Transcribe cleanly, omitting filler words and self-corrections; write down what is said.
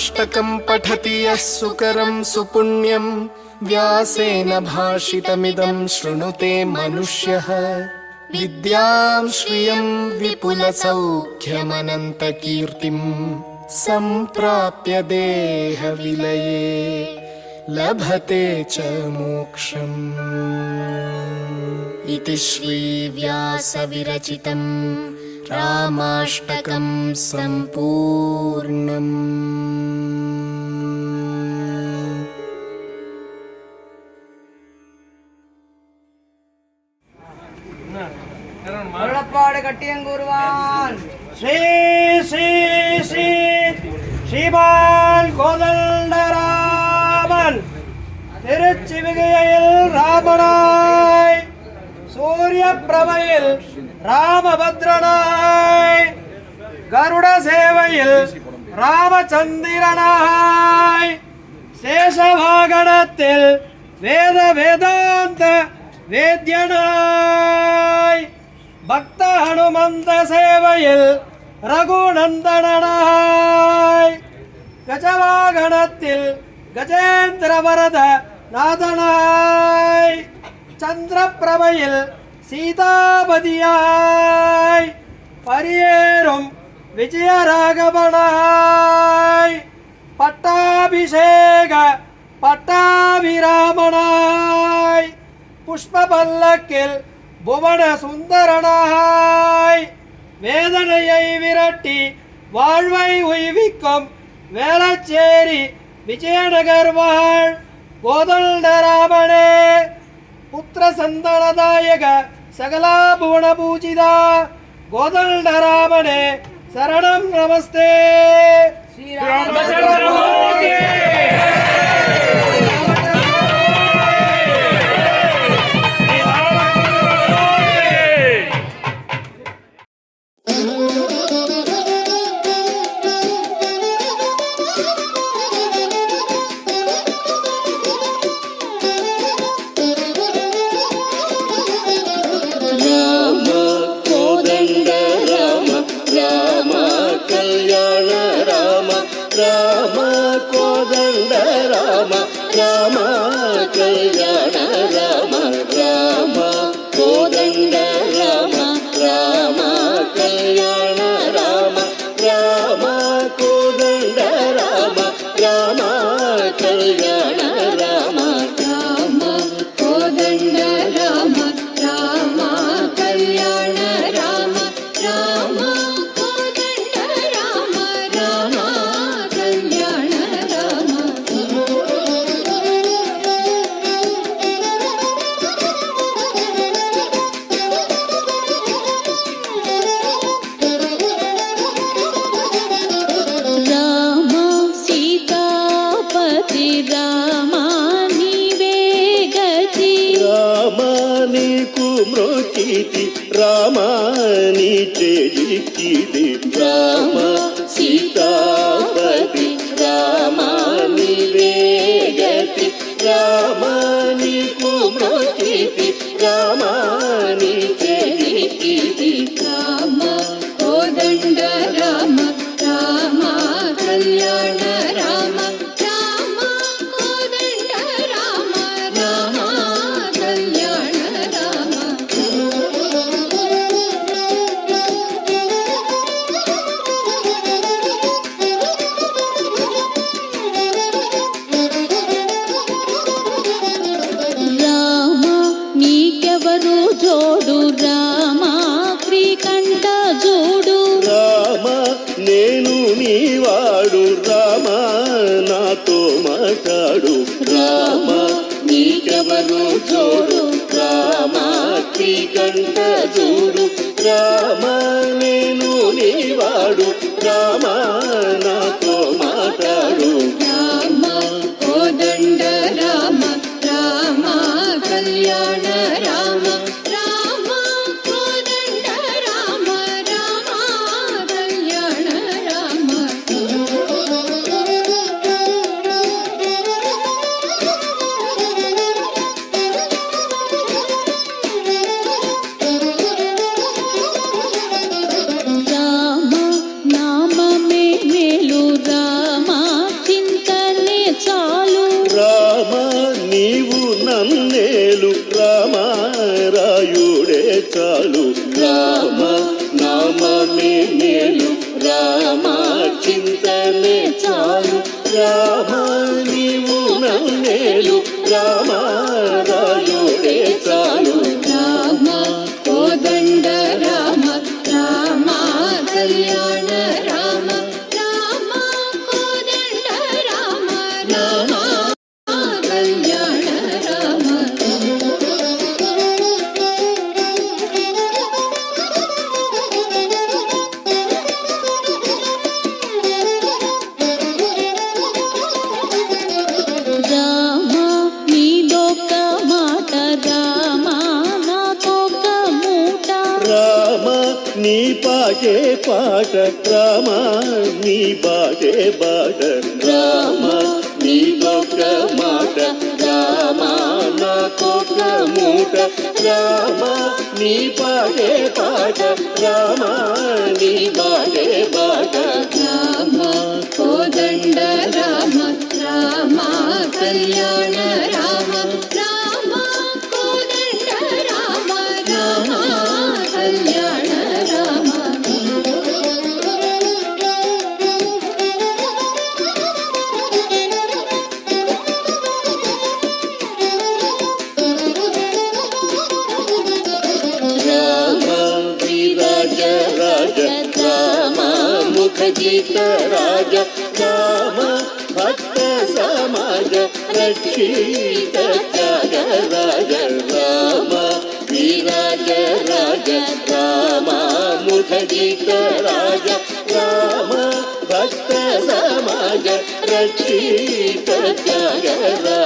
रामाष्टकं पठति यः सुकरं सुपुण्यं व्यासेन भाषितमिदं शृणुते मनुष्यः विद्यां श्रियं विपुलसौख्यमनन्तकीर्तिं सम्प्राप्य देहविलये लभते च मोक्षम्। इति श्रीव्यासविरचितं रामाष्टकं सम्पूर्णम्। கட்டியங்கூர்வான் ஸ்ரீ ஸ்ரீ ஸ்ரீ ஸ்ரீமான் கோதண்டராமன் திருச்சிவிகையில் ராமனாய், சூரிய பிரபையில் ராமபத்ரனாய், கருட சேவையில் ராமச்சந்திரனாய், சேஷவாகனத்தில் வேத வேதாந்த வேத்யனாய், பக்த ஹனுமந்த சேவையில் ரகுநந்தனாய், கஜவாகனத்தில் கஜேந்திர வரத நாதனாய், சந்திரபிரபையில் சீதாபதியாய், பரியேறும் விஜயராகவனாய், பட்டாபிஷேக பட்டாபிராமனாய், புஷ்ப பல்லக்கில் புவன சுந்தரனாய், வேதனையை விரட்டி வாழ்வை உய்விக்கும் வேளச்சேரி விஜயநகர் வாழ் கோதண்டராமனே, புத்திர சந்தனதாயக சகலா புவன பூஜிதா கோதண்டராமனே சரணம் நமஸ்தே. చాలు రామ నామమే మేలు రామ చింతనే చాలు రామ నీవు నన్నేలు రామ రాయుడే చాలు రామ కోదండ రామ రామ కళ్యాణ రామ రామ కోదండ రామ రామ కళ్యాణ రామ రామ నీదొక్క మాట రామ నాకొక్క మూట రామ నీ పాటే పాట రామ నీ బాటే బాట రామ నీకొక్క మాట రామ నాకొక్క మూట రామ నీ పాటే పాట రామ నీ బాటే బాట రామ కోదండ రామ రామ కళ్యాణ రామ రామ కోదండ రామ రామ కళ్యాణ రామ రామ విరాజ రాజ రామ ముఖజిత రాజ రామ భక్త సమాజ రక్షిత త్యాగ రాజ రామ విరాజ రాజ రామ ముఖజిత రాజ రామ భక్త సమాజ రక్షిత త్యాగ రాజ